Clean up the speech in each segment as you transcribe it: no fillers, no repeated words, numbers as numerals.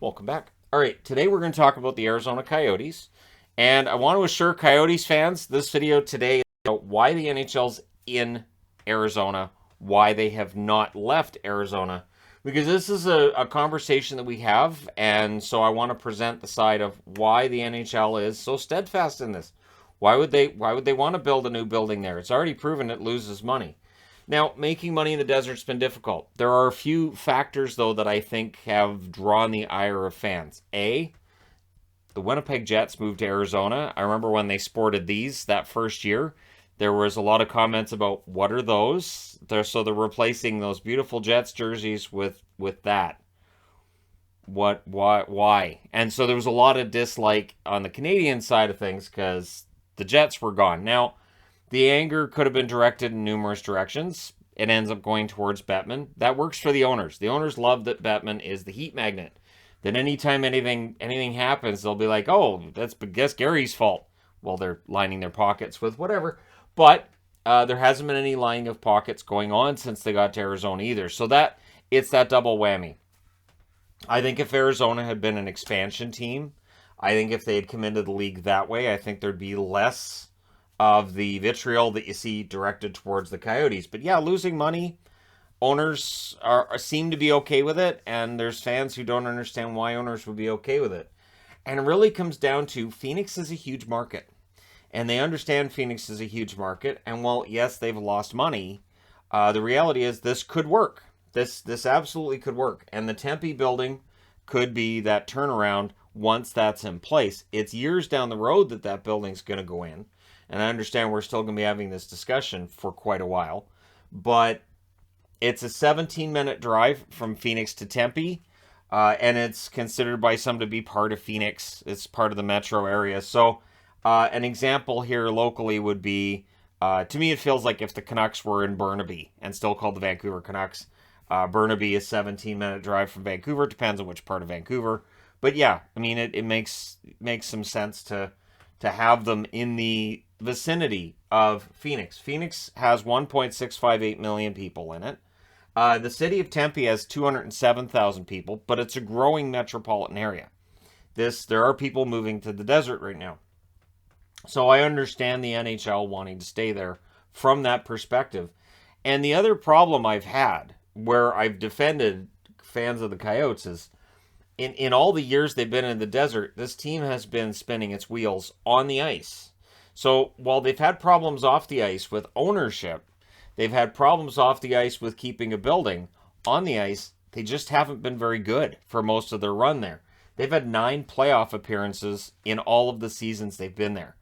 Welcome back. All right, today we're going to talk about the Arizona Coyotes. And I want to assure Coyotes fans this video today is about why the NHL's in Arizona, why they have not left Arizona, because this is a conversation that we have. And so I want to present the side of why the NHL is so steadfast in this. Why would they want to build a new building there? It's already proven it loses money. Now, making money in the desert's been difficult. There are a few factors, though, that I think have drawn the ire of fans. A, the Winnipeg Jets moved to Arizona. I remember when they sported these that first year, there was a lot of comments about what are those? So they're replacing those beautiful Jets jerseys with that. What? Why? And so there was a lot of dislike on the Canadian side of things because the Jets were gone. Now, the anger could have been directed in numerous directions. It ends up going towards Bettman. That works for the owners. The owners love that Bettman is the heat magnet. That anytime anything happens, they'll be like, "Oh, that's Gary's fault." Well, they're lining their pockets with whatever. But there hasn't been any lining of pockets going on since they got to Arizona either. So that it's that double whammy. I think if Arizona had been an expansion team, I think if they had come into the league that way, I think there'd be less of the vitriol that you see directed towards the Coyotes. But yeah, losing money, owners seem to be okay with it, and there's fans who don't understand why owners would be okay with it. And it really comes down to Phoenix is a huge market, and they understand Phoenix is a huge market. And while yes, they've lost money, the reality is this could work. This absolutely could work, and the Tempe building could be that turnaround once that's in place. It's years down the road that that building's going to go in, and I understand we're still going to be having this discussion for quite a while, but it's a 17-minute drive from Phoenix to Tempe, and it's considered by some to be part of Phoenix. It's part of the metro area. So, an example here locally would be, to me, it feels like if the Canucks were in Burnaby and still called the Vancouver Canucks. Burnaby is 17-minute drive from Vancouver. Depends on which part of Vancouver. But yeah, I mean, it makes some sense to have them in the vicinity of Phoenix. Phoenix has 1.658 million people in it. The city of Tempe has 207,000 people, but it's a growing metropolitan area. There are people moving to the desert right now. So I understand the NHL wanting to stay there from that perspective. And the other problem I've had where I've defended fans of the Coyotes is in all the years they've been in the desert, this team has been spinning its wheels on the ice. So while they've had problems off the ice with ownership, they've had problems off the ice with keeping a building. On the ice, they just haven't been very good for most of their run there. They've had 9 playoff appearances in all of the seasons they've been there.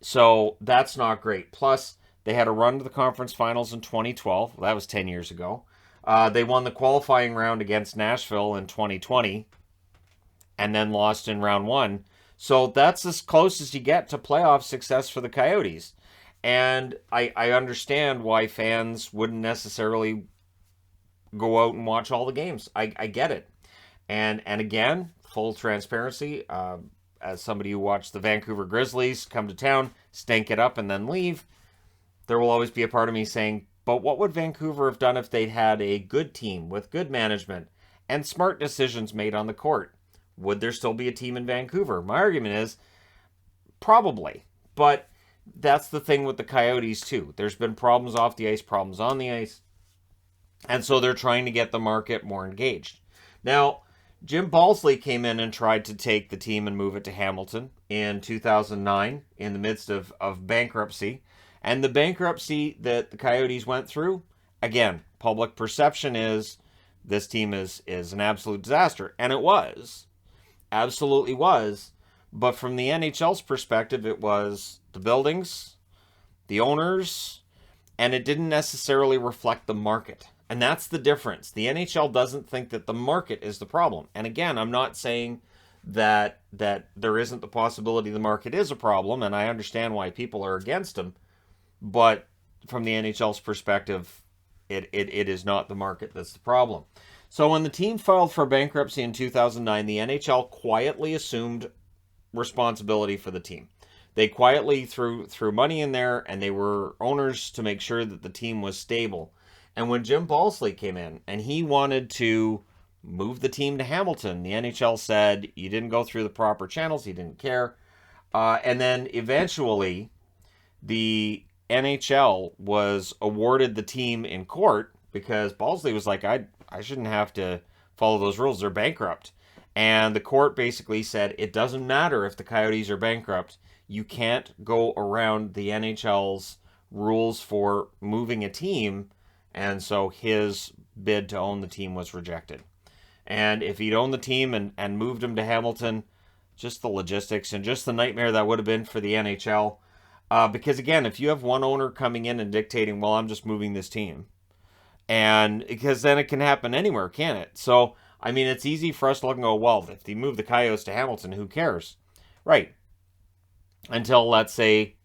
So that's not great. Plus, they had a run to the conference finals in 2012. Well, that was 10 years ago. They won the qualifying round against Nashville in 2020 and then lost in round one. So that's as close as you get to playoff success for the Coyotes. And I understand why fans wouldn't necessarily go out and watch all the games. I get it. And again, full transparency, as somebody who watched the Vancouver Grizzlies come to town, stank it up, and then leave, there will always be a part of me saying, but what would Vancouver have done if they'd had a good team with good management and smart decisions made on the court? Would there still be a team in Vancouver? My argument is probably. But that's the thing with the Coyotes, too. There's been problems off the ice, problems on the ice. And so they're trying to get the market more engaged. Now, Jim Balsley came in and tried to take the team and move it to Hamilton in 2009 in the midst of bankruptcy. And the bankruptcy that the Coyotes went through, again, public perception is this team is an absolute disaster. And it was. Absolutely was. But from the NHL's perspective, it was the buildings, the owners, and it didn't necessarily reflect the market. And that's the difference. The NHL doesn't think that the market is the problem. And again, I'm not saying that there isn't the possibility the market is a problem, and I understand why people are against them. But from the NHL's perspective, it is not the market that's the problem. So when the team filed for bankruptcy in 2009, the NHL quietly assumed responsibility for the team. They quietly threw money in there, and they were owners to make sure that the team was stable. And when Jim Balsley came in and he wanted to move the team to Hamilton. The NHL said you didn't go through the proper channels. He didn't care. And then eventually the NHL was awarded the team in court because Balsley was like, I shouldn't have to follow those rules. They're bankrupt. And the court basically said it doesn't matter if the Coyotes are bankrupt. You can't go around the NHL's rules for moving a team. And so his bid to own the team was rejected. And if he'd owned the team and moved him to Hamilton, just the logistics and just the nightmare that would have been for the NHL. Because again, if you have one owner coming in and dictating, well, I'm just moving this team. And because then it can happen anywhere, can't it? So, I mean, it's easy for us to look and go, well, if they move the Coyotes to Hamilton, who cares? Right. Until, let's say,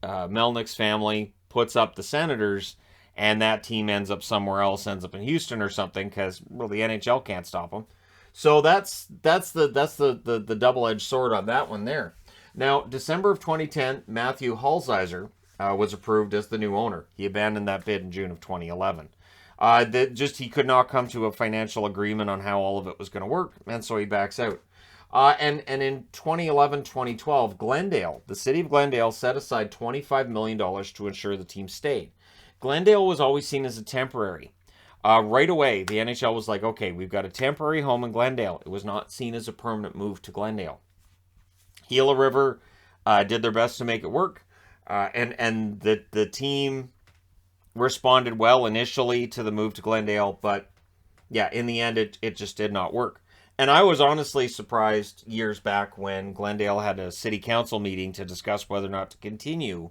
Melnick's family puts up the Senators and that team ends up somewhere else, ends up in Houston or something, because, well, the NHL can't stop them. So that's the double-edged sword on that one there. Now, December of 2010, Matthew Halsizer was approved as the new owner. He abandoned that bid in June of 2011. He could not come to a financial agreement on how all of it was going to work, and so he backs out. And in 2011-2012, Glendale, the city of Glendale, set aside $25 million to ensure the team stayed. Glendale was always seen as a temporary. Right away, the NHL was like, okay, we've got a temporary home in Glendale. It was not seen as a permanent move to Glendale. Gila River did their best to make it work, and the team responded well initially to the move to Glendale, but yeah, in the end, it just did not work. And I was honestly surprised years back when Glendale had a city council meeting to discuss whether or not to continue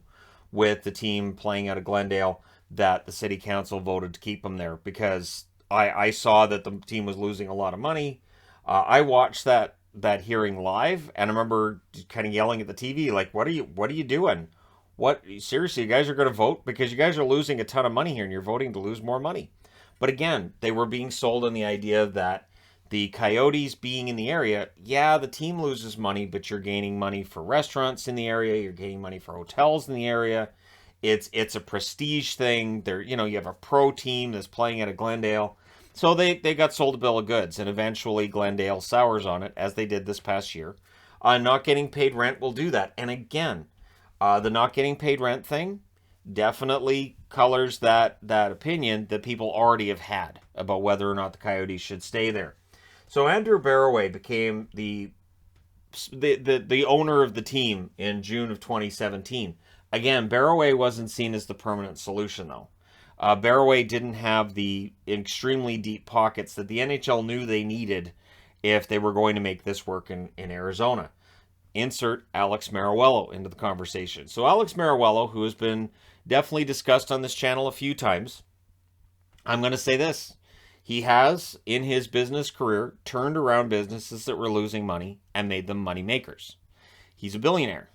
with the team playing out of Glendale, that the city council voted to keep them there because I saw that the team was losing a lot of money. I watched that hearing live, and I remember kind of yelling at the TV, like, what are you doing? What, seriously, you guys are going to vote? Because you guys are losing a ton of money here, and you're voting to lose more money. But again, they were being sold on the idea that the Coyotes being in the area, yeah, the team loses money, but you're gaining money for restaurants in the area, you're gaining money for hotels in the area. It's a prestige thing. You have a pro team that's playing at a Glendale. So they got sold a bill of goods, and eventually Glendale sours on it, as they did this past year. Not getting paid rent will do that. And again, the not getting paid rent thing definitely colors that opinion that people already have had about whether or not the Coyotes should stay there. So Andrew Barroway became the owner of the team in June of 2017. Again, Barroway wasn't seen as the permanent solution, though. Barroway didn't have the extremely deep pockets that the NHL knew they needed if they were going to make this work in Arizona. Insert Alex Mariuello into the conversation. So Alex Mariuello, who has been definitely discussed on this channel a few times, I'm going to say this. He has, in his business career, turned around businesses that were losing money and made them money makers. He's a billionaire.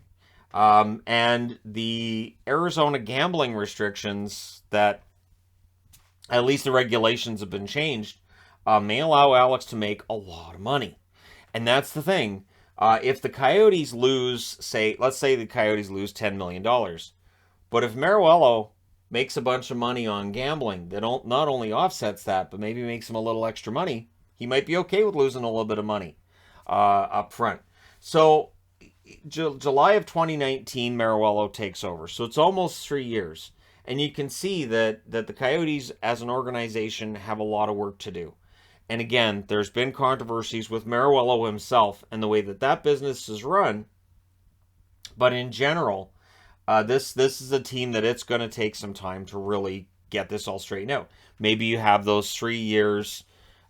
And the Arizona gambling restrictions that, at least the regulations have been changed, may allow Alex to make a lot of money. And that's the thing. If the Coyotes lose, let's say the Coyotes lose $10 million. But if Mariuello makes a bunch of money on gambling that not only offsets that, but maybe makes him a little extra money, he might be okay with losing a little bit of money up front. So July of 2019, Mariuello takes over. So it's almost 3 years. And you can see that the Coyotes as an organization have a lot of work to do. And again, there's been controversies with Mariuello himself and the way that business is run. But in general, this is a team that it's going to take some time to really get this all straightened out. Maybe you have those 3 years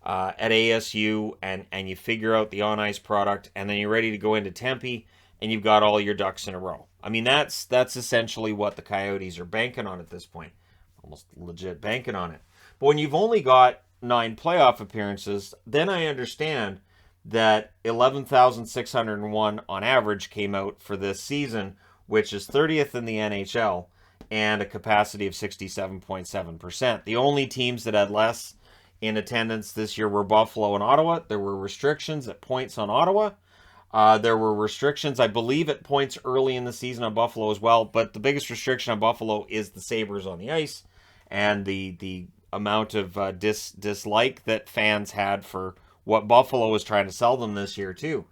at ASU and you figure out the on-ice product, and then you're ready to go into Tempe and you've got all your ducks in a row. I mean, that's essentially what the Coyotes are banking on at this point. Almost legit banking on it. But when you've only got 9 playoff appearances, then I understand that 11,601 on average came out for this season, which is 30th in the NHL and a capacity of 67.7%. The only teams that had less in attendance this year were Buffalo and Ottawa. There were restrictions at points on Ottawa. There were restrictions, I believe, at points early in the season on Buffalo as well. But the biggest restriction on Buffalo is the Sabres on the ice and the amount of dislike that fans had for what Buffalo was trying to sell them this year too.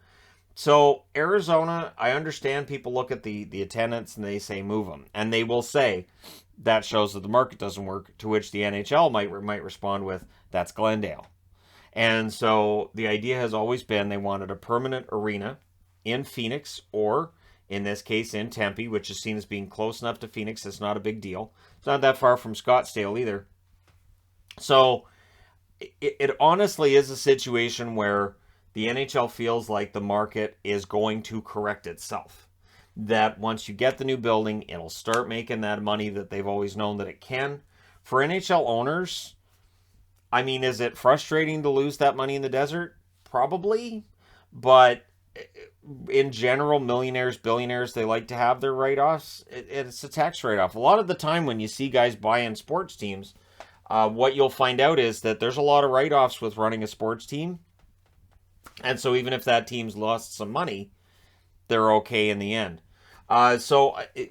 So Arizona, I understand people look at the attendance and they say move them, and they will say that shows that the market doesn't work. To which the NHL might respond with, that's Glendale. And so the idea has always been they wanted a permanent arena in Phoenix, or in this case in Tempe, which is seen as being close enough to Phoenix. It's not a big deal. It's not that far from Scottsdale either. So it honestly is a situation where the NHL feels like the market is going to correct itself. That once you get the new building, it'll start making that money that they've always known that it can. For NHL owners, I mean, is it frustrating to lose that money in the desert? Probably. But in general, millionaires, billionaires, they like to have their write-offs. It's a tax write-off. A lot of the time when you see guys buying sports teams, what you'll find out is that there's a lot of write-offs with running a sports team. And so even if that team's lost some money, they're okay in the end.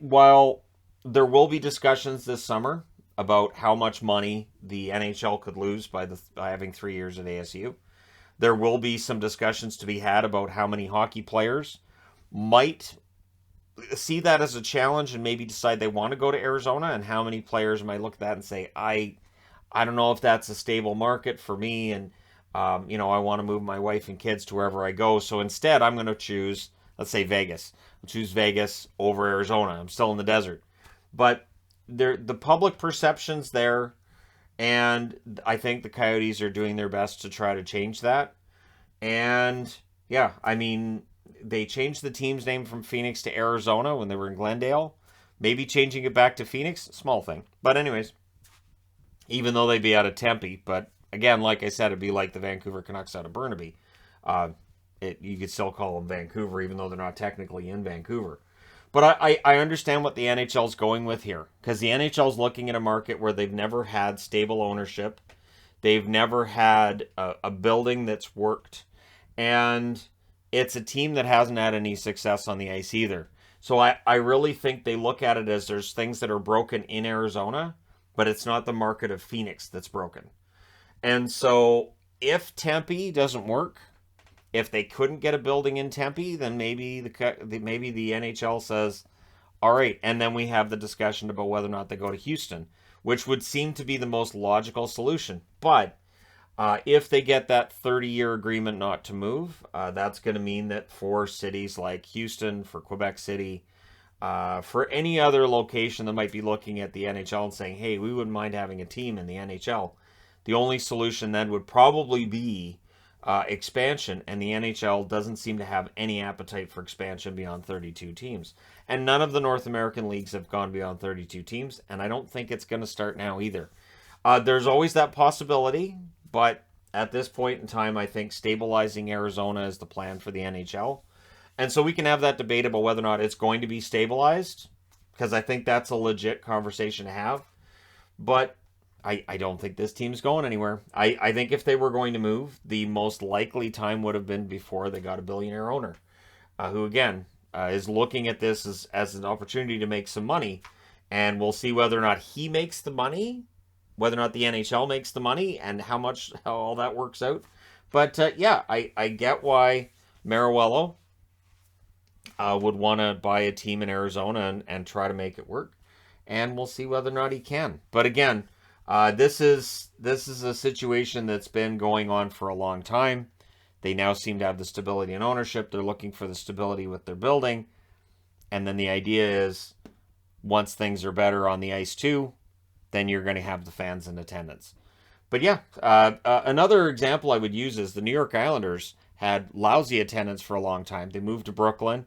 While there will be discussions this summer about how much money the NHL could lose by having 3 years at ASU, there will be some discussions to be had about how many hockey players might see that as a challenge and maybe decide they want to go to Arizona, and how many players might look at that and say, I don't know if that's a stable market for me, and I want to move my wife and kids to wherever I go. So instead, I'm going to choose, let's say, Vegas. I'll choose Vegas over Arizona. I'm still in the desert. But the public perception's there, and I think the Coyotes are doing their best to try to change that. And, yeah, I mean, they changed the team's name from Phoenix to Arizona when they were in Glendale. Maybe changing it back to Phoenix, small thing. But anyways, even though they'd be out of Tempe, but again, like I said, it'd be like the Vancouver Canucks out of Burnaby. You could still call them Vancouver, even though they're not technically in Vancouver. But I understand what the NHL's going with here, because the NHL's looking at a market where they've never had stable ownership. They've never had a building that's worked. And it's a team that hasn't had any success on the ice either. So I really think they look at it as there's things that are broken in Arizona, but it's not the market of Phoenix that's broken. And so if Tempe doesn't work, if they couldn't get a building in Tempe, then maybe the NHL says, all right, and then we have the discussion about whether or not they go to Houston, which would seem to be the most logical solution. But if they get that 30-year agreement not to move, that's going to mean that for cities like Houston, for Quebec City, for any other location that might be looking at the NHL and saying, hey, we wouldn't mind having a team in the NHL, the only solution then would probably be expansion, and the NHL doesn't seem to have any appetite for expansion beyond 32 teams. And none of the North American leagues have gone beyond 32 teams, and I don't think it's going to start now either. There's always that possibility, but at this point in time, I think stabilizing Arizona is the plan for the NHL. And so we can have that debate about whether or not it's going to be stabilized, because I think that's a legit conversation to have. But I don't think this team's going anywhere. I think if they were going to move, the most likely time would have been before they got a billionaire owner, who, again, is looking at this as an opportunity to make some money. And we'll see whether or not he makes the money, whether or not the NHL makes the money, and how all that works out. But, I get why Mariuelo would want to buy a team in Arizona and try to make it work. And we'll see whether or not he can. But again, this is a situation that's been going on for a long time. They now seem to have the stability in ownership. They're looking for the stability with their building. And then the idea is, once things are better on the ice too, then you're going to have the fans in attendance. But yeah, another example I would use is the New York Islanders had lousy attendance for a long time. They moved to Brooklyn.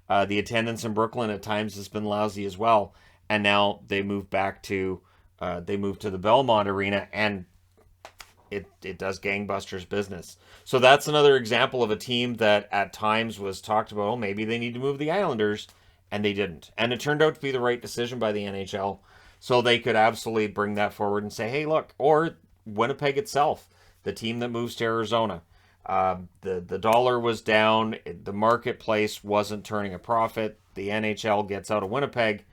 The attendance in Brooklyn at times has been lousy as well. And now they moved back to the Belmont Arena, and it does gangbusters business. So that's another example of a team that at times was talked about, maybe they need to move the Islanders, and they didn't. And it turned out to be the right decision by the NHL. So they could absolutely bring that forward and say, hey, look, or Winnipeg itself, the team that moves to Arizona. The dollar was down, the marketplace wasn't turning a profit. The NHL gets out of Winnipeg,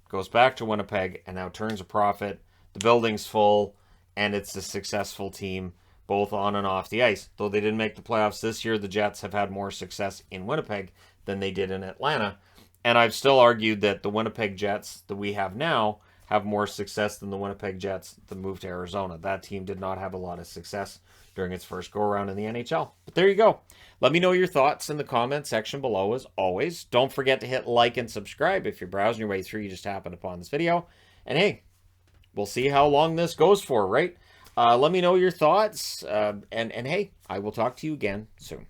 goes back to Winnipeg, and now turns a profit. The building's full, and it's a successful team both on and off the ice. Though they didn't make the playoffs this year, the Jets have had more success in Winnipeg than they did in Atlanta. And I've still argued that the Winnipeg Jets that we have now have more success than the Winnipeg Jets that moved to Arizona. That team did not have a lot of success during its first go-around in the NHL. But there you go. Let me know your thoughts in the comment section below as always. Don't forget to hit like and subscribe if you're browsing your way through, you just happened upon this video. And hey, we'll see how long this goes for, right? Let me know your thoughts. And hey, I will talk to you again soon.